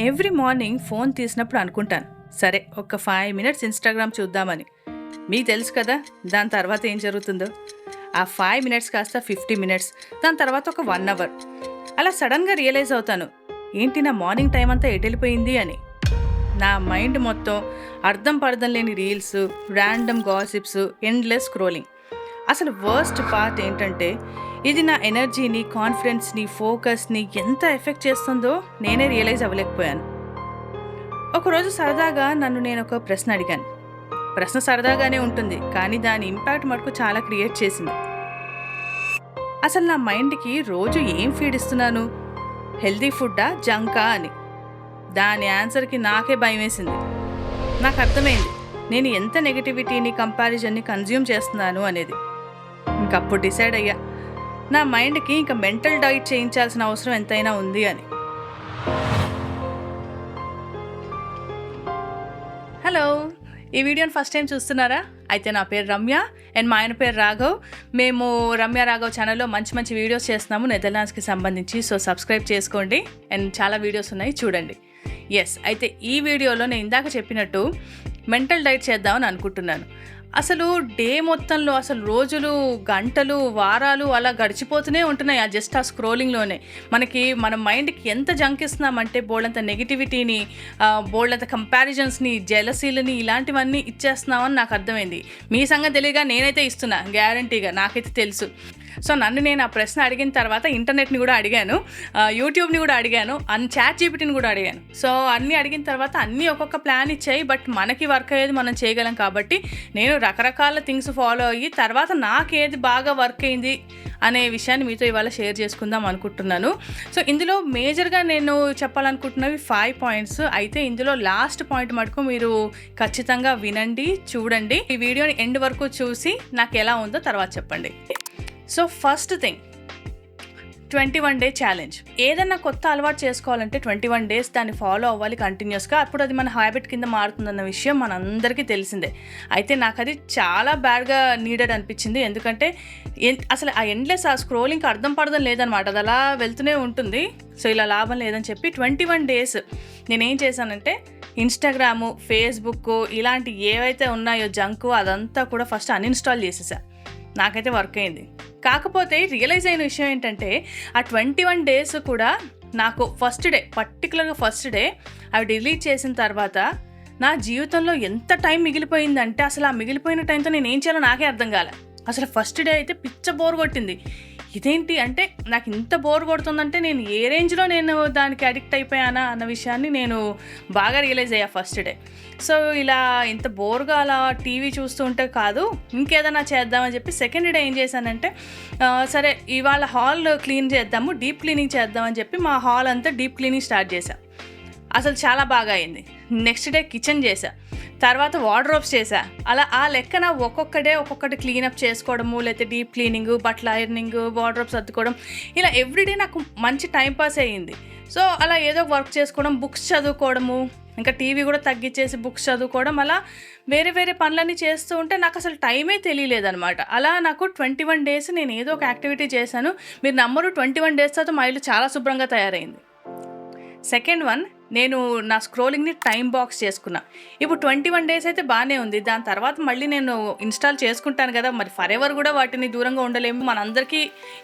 Every morning phone తీసినప్పుడు అనుకుంటాను, సరే ఒక 5 మినిట్స్ ఇన్స్టాగ్రామ్ చూద్దామని. మీకు తెలుసు కదా దాని తర్వాత ఏం జరుగుతుందో. ఆ 5 మినిట్స్ కాస్త 50 మినిట్స్, దాని తర్వాత ఒక 1 అవర్. అలా సడన్గా రియలైజ్ అవుతాను, ఏంటి నా మార్నింగ్ టైం అంతా ఎటెళ్ళిపోయింది అని. నా మైండ్ మొత్తం అర్థం పర్థం లేని reels, random gossips, endless scrolling. అసలు వర్స్ట్ పార్ట్ ఏంటంటే ఇది నా ఎనర్జీని, కాన్ఫిడెన్స్ని, ఫోకస్ని ఎంత ఎఫెక్ట్ చేస్తుందో నేనే రియలైజ్ అవ్వలేకపోయాను. ఒకరోజు సరదాగా నన్ను నేను ఒక ప్రశ్న అడిగాను. ప్రశ్న సరదాగానే ఉంటుంది, కానీ దాని ఇంపాక్ట్ మటుకు చాలా క్రియేట్ చేసింది. అసలు నా మైండ్కి రోజు ఏం ఫీడ్ ఇస్తున్నాను, హెల్దీ ఫుడ్డా జంకా అని. దాని ఆన్సర్కి నాకే భయం వేసింది. నాకు అర్థమైంది నేను ఎంత నెగటివిటీని, కంపారిజన్ని కన్జ్యూమ్ చేస్తున్నాను అనేది. ఇంకప్పుడు డిసైడ్ అయ్యా, నా మైండ్కి ఇంకా మెంటల్ డైట్ చేయించాల్సిన అవసరం ఎంతైనా ఉంది అని. హలో, ఈ వీడియోని ఫస్ట్ టైం చూస్తున్నారా? అయితే నా పేరు రమ్య అండ్ మా ఆయన పేరు రాఘవ్. మేము రమ్య రాఘవ్ ఛానల్లో మంచి మంచి వీడియోస్ చేస్తున్నాము నెదర్లాండ్స్కి సంబంధించి. సో సబ్స్క్రైబ్ చేసుకోండి అండ్ చాలా వీడియోస్ ఉన్నాయి, చూడండి. అయితే ఈ వీడియోలో నేను ఇందాక చెప్పినట్టు మెంటల్ డైట్ చేద్దామని అనుకుంటున్నాను. అసలు డే మొత్తంలో అసలు రోజులు, గంటలు, వారాలు అలా గడిచిపోతూనే ఉంటున్నాయి జస్ట్ ఆ స్క్రోలింగ్లోనే. మన మైండ్కి ఎంత జంక్ ఇస్తున్నామంటే బోల్డంత నెగిటివిటీని, బోల్డంత కంపారిజన్స్ని, జెలసీలని, ఇలాంటివన్నీ ఇచ్చేస్తున్నామని నాకు అర్థమైంది. మీ సంగతి తెలియగా నేనైతే ఇస్తున్నా, గ్యారంటీగా నాకైతే తెలుసు. సో నన్ను నేను ఆ ప్రశ్న అడిగిన తర్వాత ఇంటర్నెట్ని కూడా అడిగాను, యూట్యూబ్ని కూడా అడిగాను, చాట్ జీపీటీని కూడా అడిగాను. సో అన్నీ అడిగిన తర్వాత అన్నీ ఒక్కొక్క ప్లాన్ ఇచ్చాయి. బట్ మనకి వర్క్ అయ్యేది మనం చేయగలం కాబట్టి నేను రకరకాల థింగ్స్ ఫాలో అయ్యి తర్వాత నాకేది బాగా వర్క్ అయింది అనే విషయాన్ని మీతో ఇవాళ షేర్ చేసుకుందాం అనుకుంటున్నాను. సో ఇందులో మేజర్గా నేను చెప్పాలనుకుంటున్నవి 5 పాయింట్స్. అయితే ఇందులో లాస్ట్ పాయింట్ మటుకు మీరు ఖచ్చితంగా వినండి, చూడండి. ఈ వీడియోని ఎండ్ వరకు చూసి నాకు ఎలా ఉందో తర్వాత చెప్పండి. So first thing, 21 day challenge. ఏదన్నా కొత్త అలవాటు చేసుకోవాలంటే 21 డేస్ దాన్ని ఫాలో అవ్వాలి కంటిన్యూస్గా. అప్పుడు అది మన హ్యాబిట్ కింద మారుతుందన్న విషయం మనందరికీ తెలిసిందే. అయితే నాకు అది చాలా బ్యాడ్గా నీడెడ్ అనిపించింది. ఎందుకంటే అసలు ఆ ఎండ్లెస్ ఆ స్క్రోలింగ్కి అర్థం పడడం లేదనమాట. అది అలా వెళ్తూనే ఉంటుంది. సో ఇలా లాభం లేదని చెప్పి 21 డేస్ నేనేం చేశానంటే ఇన్స్టాగ్రాము, ఫేస్బుక్ ఇలాంటి ఏవైతే ఉన్నాయో జంకు అదంతా కూడా ఫస్ట్ అన్ఇన్స్టాల్ చేసేసా. నాకైతే వర్క్ అయింది. కాకపోతే రియలైజ్ అయిన విషయం ఏంటంటే ఆ 21 డేస్ కూడా నాకు పర్టికులర్గా ఫస్ట్ డే అవి డిలీట్ చేసిన తర్వాత నా జీవితంలో ఎంత టైం మిగిలిపోయిందంటే అసలు ఆ మిగిలిపోయిన టైంతో నేను ఏం చేయాలో నాకే అర్థం కాలే. అసలు ఫస్ట్ డే అయితే పిచ్చ బోర్ కొట్టింది. ఇదేంటి అంటే నాకు ఇంత బోర్ కొడుతుందంటే నేను ఏ రేంజ్లో నేను దానికి అడిక్ట్ అయిపోయానా అన్న విషయాన్ని నేను బాగా రియలైజ్ అయ్యా ఫస్ట్ డే. సో ఇలా ఇంత బోర్గా అలా టీవీ చూస్తూ ఉంటే కాదు, ఇంకేదైనా చేద్దామని చెప్పి సెకండ్ డే ఏం చేశానంటే సరే ఇవాళ హాల్ క్లీన్ చేద్దాము, డీప్ క్లీనింగ్ చేద్దామని చెప్పి మా హాల్ అంతా డీప్ క్లీనింగ్ స్టార్ట్ చేశా. అసలు చాలా బాగా అయింది. నెక్స్ట్ డే కిచెన్ చేశా, తర్వాత వార్డ్రోబ్స్ చేశా. అలా ఆ లెక్కన ఒక్కొక్కటి క్లీనప్ చేసుకోవడము, లేకపోతే డీప్ క్లీనింగ్, బట్టల ఐరనింగ్, వార్డ్రోబ్స్ సర్దుకోవడం, ఇలా ఎవ్రీడే నాకు మంచి టైంపాస్ అయ్యింది. సో అలా ఏదో వర్క్ చేసుకోవడం, బుక్స్ చదువుకోవడము, ఇంకా టీవీ కూడా తగ్గించేసి బుక్స్ చదువుకోవడం, అలా వేరే పనులన్నీ చేస్తూ ఉంటే నాకు అసలు టైమే తెలియలేదనమాట. అలా నాకు 21 డేస్ నేను ఏదో ఒక యాక్టివిటీ చేశాను. మీరు నమ్మరు, 21 డేస్ తర్వాత మా ఇల్లు చాలా శుభ్రంగా తయారైంది. సెకండ్ వన్, నేను నా స్క్రోలింగ్ని టైం బాక్స్ చేసుకున్నా. ఇప్పుడు 21 డేస్ అయితే బాగానే ఉంది. దాని తర్వాత మళ్ళీ నేను ఇన్స్టాల్ చేసుకుంటాను కదా, మరి ఫర్ ఎవర్ కూడా వాటిని దూరంగా ఉండలేము, మనందరికీ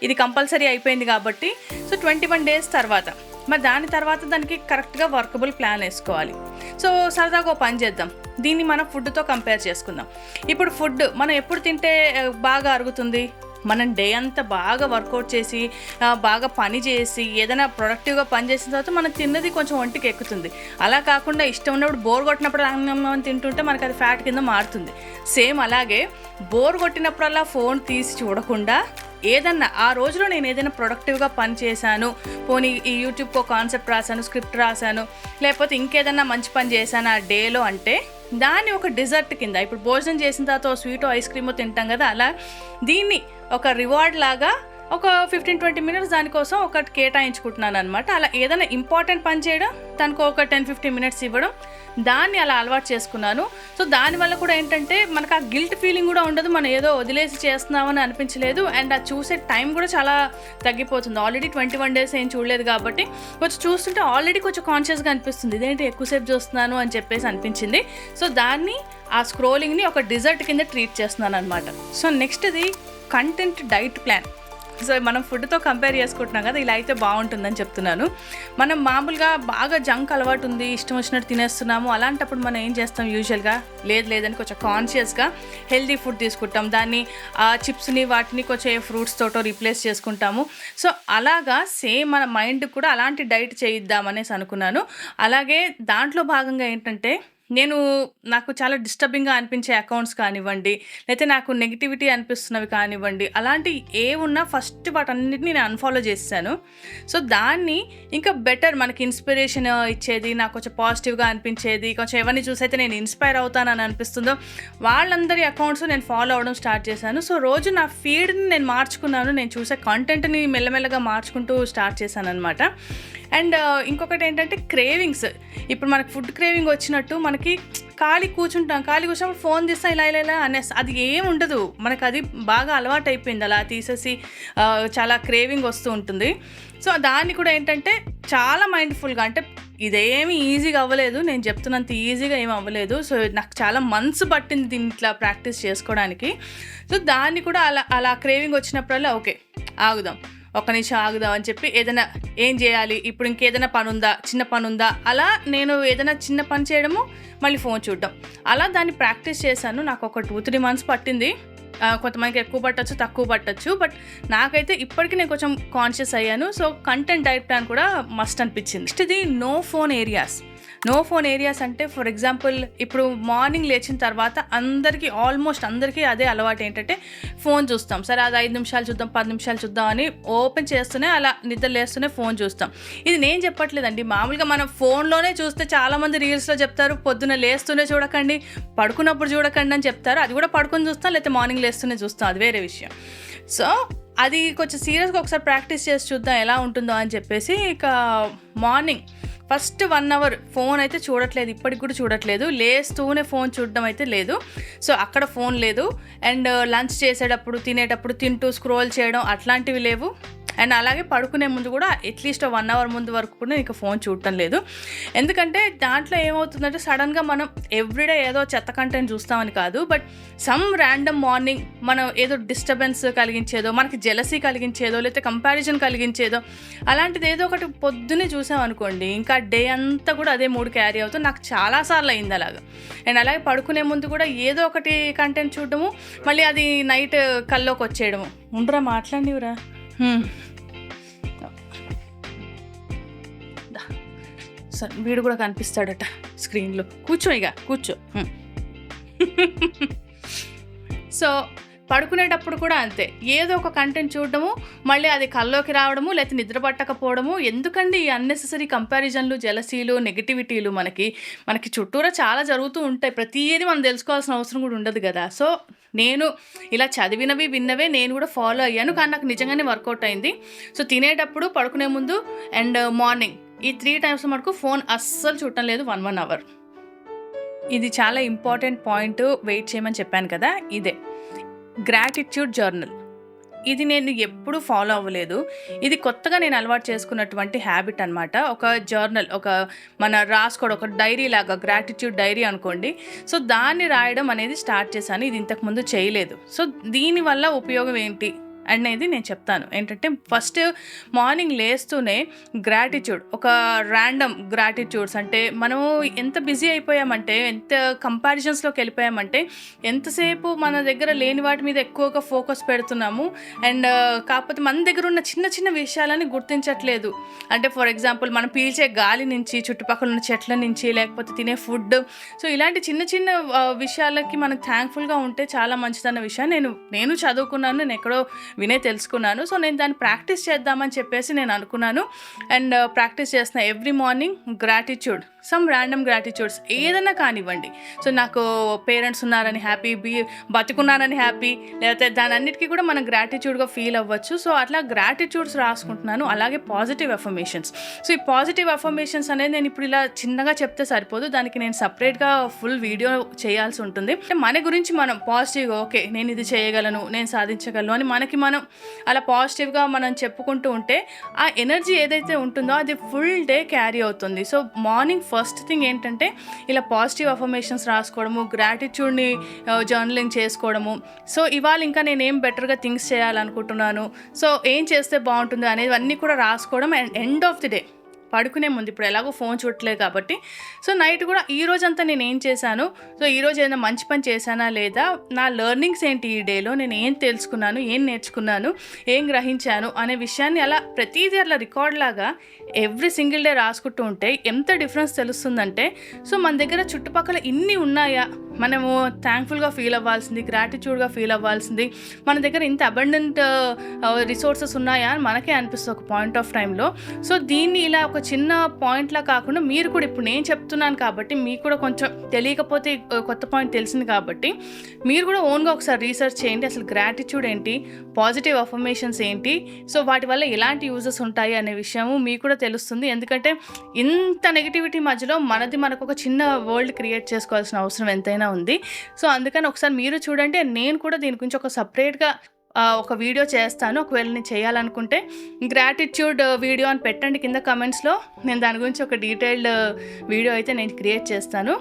ఇది కంపల్సరీ అయిపోయింది కాబట్టి. సో 21 డేస్ తర్వాత మరి దాని తర్వాత దానికి కరెక్ట్గా వర్కబుల్ ప్లాన్ వేసుకోవాలి. సో సరదాగా ఒక పని చేద్దాం, దీన్ని మనం ఫుడ్తో కంపేర్ చేసుకుందాం. ఇప్పుడు ఫుడ్ మనం ఎప్పుడు తింటే బాగా అరుగుతుంది? మనం డే అంతా బాగా వర్కౌట్ చేసి, బాగా పని చేసి, ఏదైనా ప్రొడక్టివ్గా పని చేసిన తర్వాత మనం తిన్నది కొంచెం ఒంటికి ఎక్కుతుంది. అలా కాకుండా ఇష్టం ఉన్నప్పుడు బోర్ కొట్టినప్పుడు అన్నం తింటుంటే మనకు అది ఫ్యాట్ కింద మారుతుంది. సేమ్ అలాగే బోర్ కొట్టినప్పుడల్లా ఫోన్ తీసి చూడకుండా ఏదన్నా ఆ రోజులో నేను ఏదైనా ప్రొడక్టివ్గా పని చేశాను, పోనీ ఈ యూట్యూబ్కో కాన్సెప్ట్ రాశాను, స్క్రిప్ట్ రాశాను, లేకపోతే ఇంకేదన్నా మంచి పని చేశాను ఆ డేలో అంటే దాన్ని ఒక డిజర్ట్ కింద, ఇప్పుడు భోజనం చేసిన తర్వాత స్వీటో ఐస్ క్రీమో తింటాం కదా, అలా దీన్ని ఒక రివార్డ్ లాగా ఒక 15-20 మినిట్స్ దానికోసం ఒకటి కేటాయించుకుంటున్నాను అనమాట. అలా ఏదైనా ఇంపార్టెంట్ పని చేయడం, దానికి ఒక 10-15 మినిట్స్ ఇవ్వడం, దాన్ని అలా అలవాటు చేసుకున్నాను. సో దానివల్ల కూడా ఏంటంటే మనకు ఆ గిల్ట్ ఫీలింగ్ కూడా ఉండదు, మనం ఏదో వదిలేసి చేస్తున్నామని అనిపించలేదు. అండ్ అది చూసే టైం కూడా చాలా తగ్గిపోతుంది. ఆల్రెడీ 21 days ఏం చూడలేదు కాబట్టి కొంచెం చూస్తుంటే ఆల్రెడీ కొంచెం కాన్షియస్గా అనిపిస్తుంది, ఇదేంటి ఎక్కువసేపు చూస్తున్నాను అని చెప్పేసి అనిపించింది. సో దాన్ని ఆ స్క్రోలింగ్ని ఒక డిజర్ట్ కింద ట్రీట్ చేస్తున్నాను అనమాట. సో నెక్స్ట్ది కంటెంట్ డైట్ ప్లాన్. సో మనం ఫుడ్తో కంపేర్ చేసుకుంటున్నాం కదా, ఇలా అయితే బాగుంటుందని చెప్తున్నాను. మనం మామూలుగా బాగా జంక్ అలవాటు ఉంది, ఇష్టం వచ్చినట్టు తినేస్తున్నాము, అలాంటప్పుడు మనం ఏం చేస్తాం యూజువల్గా, లేదని కొంచెం కాన్షియస్గా హెల్తీ ఫుడ్ తీసుకుంటాం. దాన్ని చిప్స్ని వాటిని కొంచెం ఫ్రూట్స్ తోటో రీప్లేస్ చేసుకుంటాము. సో అలాగా సేమ్ మన మైండ్ కూడా అలాంటి డైట్ చేయిద్దామనేసి అనుకున్నాను. అలాగే దాంట్లో భాగంగా ఏంటంటే నాకు చాలా డిస్టర్బింగ్గా అనిపించే అకౌంట్స్ కానివ్వండి, లేకపోతే నాకు నెగిటివిటీ అనిపిస్తున్నవి కానివ్వండి, అలాంటి ఏ ఉన్నా ఫస్ట్ వాటన్నిటిని నేను అన్ఫాలో చేశాను. సో దాన్ని ఇంకా బెటర్ మనకి ఇన్స్పిరేషన్ ఇచ్చేది, నాకు కొంచెం పాజిటివ్గా అనిపించేది, కొంచెం ఎవరిని చూసైతే నేను ఇన్స్పైర్ అవుతానని అనిపిస్తుందో వాళ్ళందరి అకౌంట్స్ నేను ఫాలో అవ్వడం స్టార్ట్ చేశాను. సో రోజు నా ఫీడ్ని నేను మార్చుకున్నాను, నేను చూసే కంటెంట్ని మెల్లమెల్లగా మార్చుకుంటూ స్టార్ట్ చేశాను అనమాట. అండ్ ఇంకొకటి ఏంటంటే క్రేవింగ్స్. ఇప్పుడు మనకు ఫుడ్ క్రేవింగ్ వచ్చినట్టు మనకి ఖాళీ కూర్చున్నప్పుడు ఫోన్ తీస్తా ఇలా అనేసి అది ఏం ఉండదు, మనకు అది బాగా అలవాటు అయిపోయింది. అలా తీసేసి చాలా క్రేవింగ్ వస్తూ ఉంటుంది. సో దాన్ని కూడా ఏంటంటే చాలా మైండ్ఫుల్గా, అంటే ఇదేమీ ఈజీగా అవ్వలేదు, నేను చెప్తున్నంత ఈజీగా ఏమి అవ్వలేదు. సో నాకు చాలా మంత్స్ పట్టింది దీన్ని ఇట్లా ప్రాక్టీస్ చేసుకోవడానికి. సో దాన్ని కూడా అలా క్రేవింగ్ వచ్చినప్పుడల్లా ఓకే ఆగుదాం, ఒక్క నిమిషం ఆగుదాం అని చెప్పి ఏదైనా ఏం చేయాలి, ఇప్పుడు ఇంకేదైనా చిన్న పని ఉందా, అలా నేను ఏదైనా చిన్న పని చేయడము, మళ్ళీ ఫోన్ చూడడం, అలా దాన్ని ప్రాక్టీస్ చేశాను. నాకు ఒక 2-3 months పట్టింది. కొంతమందికి ఎక్కువ పట్టచ్చు, తక్కువ పట్టచ్చు, బట్ నాకైతే ఇప్పటికీ నేను కొంచెం కాన్షియస్ అయ్యాను. సో కంటెంట్ డైట్ ప్లాన్ కూడా మస్ట్ అనిపించింది. నెక్స్ట్ ఇది నో ఫోన్ ఏరియాస్ అంటే ఫర్ ఎగ్జాంపుల్ ఇప్పుడు మార్నింగ్ లేచిన తర్వాత ఆల్మోస్ట్ అందరికీ అదే అలవాటు ఏంటంటే ఫోన్ చూస్తాం. సరే అది 5 నిమిషాలు చూద్దాం, 10 నిమిషాలు చూద్దాం అని ఓపెన్ చేస్తూనే అలా నిద్ర లేస్తూనే ఫోన్ చూస్తాం. ఇది నేను చెప్పట్లేదండి, మామూలుగా మనం ఫోన్లోనే చూస్తే చాలామంది రీల్స్లో చెప్తారు పొద్దున్న లేస్తూనే చూడకండి, పడుకున్నప్పుడు చూడకండి అని చెప్తారు. అది కూడా పడుకొని చూస్తాం, లేకపోతే మార్నింగ్ లేస్తూనే చూస్తాం, అది వేరే విషయం. సో అది కొంచెం సీరియస్గా ఒకసారి ప్రాక్టీస్ చేసి చూద్దాం ఎలా ఉంటుందో అని చెప్పేసి ఇక మార్నింగ్ ఫస్ట్ 1 hour ఫోన్ అయితే చూడట్లేదు, ఇప్పటికి కూడా చూడట్లేదు. లేస్తూనే ఫోన్ చూడడం అయితే లేదు. సో అక్కడ ఫోన్ లేదు. అండ్ లంచ్ చేసేటప్పుడు, తినేటప్పుడు, తింటూ స్క్రోల్ చేయడం అట్లాంటివి లేవు. అండ్ అలాగే పడుకునే ముందు కూడా అట్లీస్ట్ 1 hour ముందు వరకు కూడా ఇక ఫోన్ చూడటం లేదు. ఎందుకంటే దాంట్లో ఏమవుతుందంటే సడన్గా మనం ఎవ్రీడే ఏదో చెత్త కంటెంట్ చూస్తామని కాదు, బట్ సమ్ ర్యాండమ్ మార్నింగ్ మనం ఏదో డిస్టర్బెన్స్ కలిగించేదో, మనకి జెలసీ కలిగించేదో, లేకపోతే కంపారిజన్ కలిగించేదో అలాంటిది ఏదో ఒకటి పొద్దున్నే చూసామనుకోండి, ఇంకా డే అంతా కూడా అదే మూడ్ క్యారీ అవుతుంది. నాకు చాలాసార్లు అయింది అలాగా. అండ్ అలాగే పడుకునే ముందు కూడా ఏదో ఒకటి కంటెంట్ చూడడము, మళ్ళీ అది నైట్ కల్లోకి వచ్చేయడము. ఉండరా మాట్లాడివరా, సరే వీడు కూడా కనిపిస్తాడట స్క్రీన్లో, కూర్చో. సో పడుకునేటప్పుడు కూడా అంతే, ఏదో ఒక కంటెంట్ చూడడము, మళ్ళీ అది కల్లోకి రావడము, లేకపోతే నిద్ర పట్టకపోవడము. ఎందుకండి ఈ అన్నెసెసరీ కంపారిజన్లు, జెలసీలు, నెగిటివిటీలు? మనకి చుట్టూరా చాలా జరుగుతూ ఉంటాయి, ప్రతిదీ మనం తెలుసుకోవాల్సిన అవసరం కూడా ఉండదు కదా. సో నేను ఇలా చదివినవి విన్నవే నేను కూడా ఫాలో అయ్యాను, కానీ నాకు నిజంగానే వర్కౌట్ అయింది. సో తినేటప్పుడు, పడుకునే ముందు అండ్ మార్నింగ్ ఈ 3 times మటుకు ఫోన్ అస్సలు చూడటం లేదు 1 hour. ఇది చాలా ఇంపార్టెంట్ పాయింట్, వెయిట్ చేయమని చెప్పాను కదా, ఇదే గ్రాటిట్యూడ్ జర్నల్. ఇది నేను ఎప్పుడూ ఫాలో అవ్వలేదు, ఇది కొత్తగా నేను అలవాటు చేసుకున్నటువంటి హ్యాబిట్ అనమాట. ఒక జర్నల్, మన రాసుకోవడం, ఒక డైరీ లాగా, గ్రాటిట్యూడ్ డైరీ అనుకోండి. సో దాన్ని రాయడం అనేది స్టార్ట్ చేశాను, ఇది ఇంతకుముందు చేయలేదు. సో దీనివల్ల ఉపయోగం ఏంటి అనేది నేను చెప్తాను. ఏంటంటే ఫస్ట్ మార్నింగ్ లేస్తూనే గ్రాటిట్యూడ్, ఒక ర్యాండమ్ గ్రాటిట్యూడ్స్, అంటే మనము ఎంత బిజీ అయిపోయామంటే, ఎంత కంపారిజన్స్లోకి వెళ్ళిపోయామంటే, ఎంతసేపు మన దగ్గర లేని వాటి మీద ఎక్కువగా ఫోకస్ పెడుతున్నాము. అండ్ కాకపోతే మన దగ్గర ఉన్న చిన్న చిన్న విషయాలని గుర్తించట్లేదు. అంటే ఫర్ ఎగ్జాంపుల్ మనం పీల్చే గాలి నుంచి, చుట్టుపక్కల ఉన్న చెట్ల నుంచి, లేకపోతే తినే ఫుడ్, సో ఇలాంటి చిన్న చిన్న విషయాలకి మనం థ్యాంక్ఫుల్గా ఉంటే చాలా మంచిదన్న విషయాన్ని నేను చదువుకున్నాను, నేను ఎక్కడో వినే తెలుసుకున్నాను. సో నేను దాన్ని ప్రాక్టీస్ చేద్దామని చెప్పేసి నేను అనుకున్నాను. అండ్ ప్రాక్టీస్ చేస్తున్నా every morning gratitude, some random gratitudes ఏదైనా కానివ్వండి. సో నాకు పేరెంట్స్ ఉన్నారని హ్యాపీ, బతుకున్నానని హ్యాపీ, లేకపోతే దాని అన్నిటికీ కూడా మనం గ్రాటిట్యూడ్గా ఫీల్ అవ్వచ్చు. సో అట్లా గ్రాటిట్యూడ్స్ రాసుకుంటున్నాను. అలాగే పాజిటివ్ అఫర్మేషన్స్. సో ఈ పాజిటివ్ అఫర్మేషన్స్ అనేది నేను ఇప్పుడు ఇలా చిన్నగా చెప్తే సరిపోదు, దానికి నేను సపరేట్గా ఫుల్ వీడియో చేయాల్సి ఉంటుంది. అంటే మన గురించి మనం పాజిటివ్గా ఓకే నేను ఇది చేయగలను, నేను సాధించగలను అని మనకి మనం అలా పాజిటివ్గా మనం చెప్పుకుంటూ ఉంటే ఆ ఎనర్జీ ఏదైతే ఉంటుందో అది ఫుల్ డే క్యారీ అవుతుంది. సో మార్నింగ్ ఫస్ట్ థింగ్ ఏంటంటే ఇలా పాజిటివ్ అఫర్మేషన్స్ రాసుకోవడము, గ్రాటిట్యూడ్ని జర్నలింగ్ చేసుకోవడము. సో ఇవాళ ఇంకా నేను ఏం బెటర్గా థింగ్స్ చేయాలనుకుంటున్నాను, సో ఏం చేస్తే బాగుంటుంది అనేది అన్నీ కూడా రాసుకోవడం. And end of the day పడుకునే ముందు, ఇప్పుడు ఎలాగో ఫోన్ చూడట్లేదు కాబట్టి, సో నైట్ కూడా ఈ రోజంతా నేను ఏం చేశాను, సో ఈరోజు ఏదైనా మంచి పని చేశానా లేదా, నా లెర్నింగ్స్ ఏంటి, ఈ డేలో నేను ఏం తెలుసుకున్నాను, ఏం నేర్చుకున్నాను, ఏం గ్రహించాను అనే విషయాన్ని అలా ప్రతిదీ అట్లా రికార్డ్ లాగా ఎవ్రీ సింగిల్ డే రాసుకుంటూ ఉంటే ఎంత డిఫరెన్స్ తెలుస్తుందంటే, సో మన దగ్గర చుట్టుపక్కల ఇన్ని ఉన్నాయా, మనము థ్యాంక్ఫుల్గా ఫీల్ అవ్వాల్సింది, గ్రాటిట్యూడ్గా ఫీల్ అవ్వాల్సింది, మన దగ్గర ఇంత అబండెంట్ రిసోర్సెస్ ఉన్నాయా అని మనకే అనిపిస్తుంది ఒక పాయింట్ ఆఫ్ టైంలో. సో దీన్ని ఇలా ఒక చిన్న పాయింట్లా కాకుండా మీరు కూడా, ఇప్పుడు నేను చెప్తున్నాను కాబట్టి మీకు కూడా కొంచెం తెలియకపోతే కొత్త పాయింట్ తెలిసింది కాబట్టి మీరు కూడా ఓన్గా ఒకసారి రీసెర్చ్ చేయండి. అసలు గ్రాటిట్యూడ్ ఏంటి, పాజిటివ్ అఫర్మేషన్స్ ఏంటి, సో వాటి వల్ల ఎలాంటి యూజెస్ ఉంటాయి అనే విషయము మీకు కూడా తెలుస్తుంది. ఎందుకంటే ఇంత నెగిటివిటీ మధ్యలో మనకు ఒక చిన్న వరల్డ్ క్రియేట్ చేసుకోవాల్సిన అవసరం ఎంతైనా ఉంది. సో అందుకని ఒకసారి మీరు చూడండి. నేను కూడా దీని గురించి ఒక సపరేట్గా ఒక వీడియో చేస్తాను. ఒకవేళ నేను చేయాలనుకుంటే గ్రాటిట్యూడ్ వీడియో అని పెట్టండి కింద కమెంట్స్లో, నేను దాని గురించి ఒక డీటెయిల్డ్ వీడియో అయితే నేను క్రియేట్ చేస్తాను.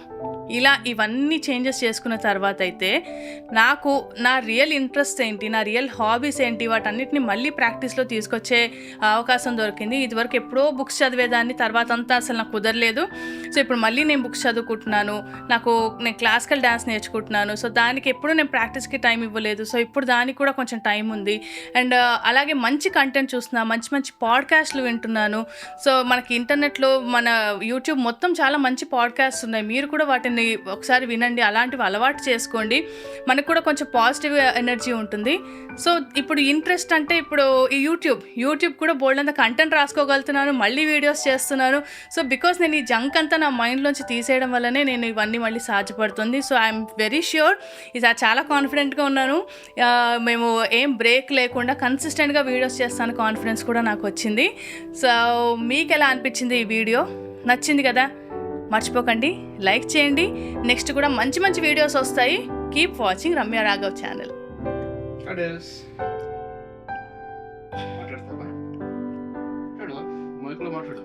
ఇలా ఇవన్నీ చేంజెస్ చేసుకున్న తర్వాత అయితే నాకు నా రియల్ ఇంట్రెస్ట్ ఏంటి, నా రియల్ హాబీస్ ఏంటి, వాటన్నిటిని మళ్ళీ ప్రాక్టీస్లో తీసుకొచ్చే అవకాశం దొరికింది. ఇదివరకు ఎప్పుడో బుక్స్ చదివేదాన్ని, తర్వాత అంతా అసలు నాకు కుదరలేదు. సో ఇప్పుడు మళ్ళీ నేను బుక్స్ చదువుకుంటున్నాను, నేను క్లాసికల్ డ్యాన్స్ నేర్చుకుంటున్నాను. సో దానికి ఎప్పుడు నేను ప్రాక్టీస్కి టైం ఇవ్వలేదు. సో ఇప్పుడు దానికి కూడా కొంచెం టైం ఉంది. అండ్ అలాగే మంచి కంటెంట్ చూస్తున్నా, మంచి మంచి పాడ్కాస్ట్లు వింటున్నాను. సో మనకి ఇంటర్నెట్లో మన యూట్యూబ్ మొత్తం చాలా మంచి పాడ్కాస్ట్ ఉన్నాయి. మీరు కూడా వాటిని ఒకసారి వినండి, అలాంటివి అలవాటు చేసుకోండి. మనకు కూడా కొంచెం పాజిటివ్ ఎనర్జీ ఉంటుంది. సో ఇప్పుడు ఇంట్రెస్ట్ అంటే ఇప్పుడు ఈ యూట్యూబ్ కూడా బోల్డ్ అంత కంటెంట్ రాసుకోగలుగుతున్నాను, మళ్ళీ వీడియోస్ చేస్తున్నాను. సో బికాస్ నేను ఈ జంక్ అంతా నా మైండ్లోంచి తీసేయడం వల్లనే నేను ఇవన్నీ మళ్ళీ సాధ్యపడుతుంది. సో ఐఎమ్ వెరీ ష్యూర్, ఈసారి చాలా కాన్ఫిడెంట్గా ఉన్నాను. మేము ఏం బ్రేక్ లేకుండా కన్సిస్టెంట్గా వీడియోస్ చేస్తాను, కాన్ఫిడెన్స్ కూడా నాకు వచ్చింది. సో మీకు ఎలా అనిపించింది ఈ వీడియో? నచ్చింది కదా? మర్చిపోకండి లైక్ చేయండి. నెక్స్ట్ కూడా మంచి మంచి వీడియోస్ వస్తాయి. Keep watching Ramya Raghav channel. మాట్లాడు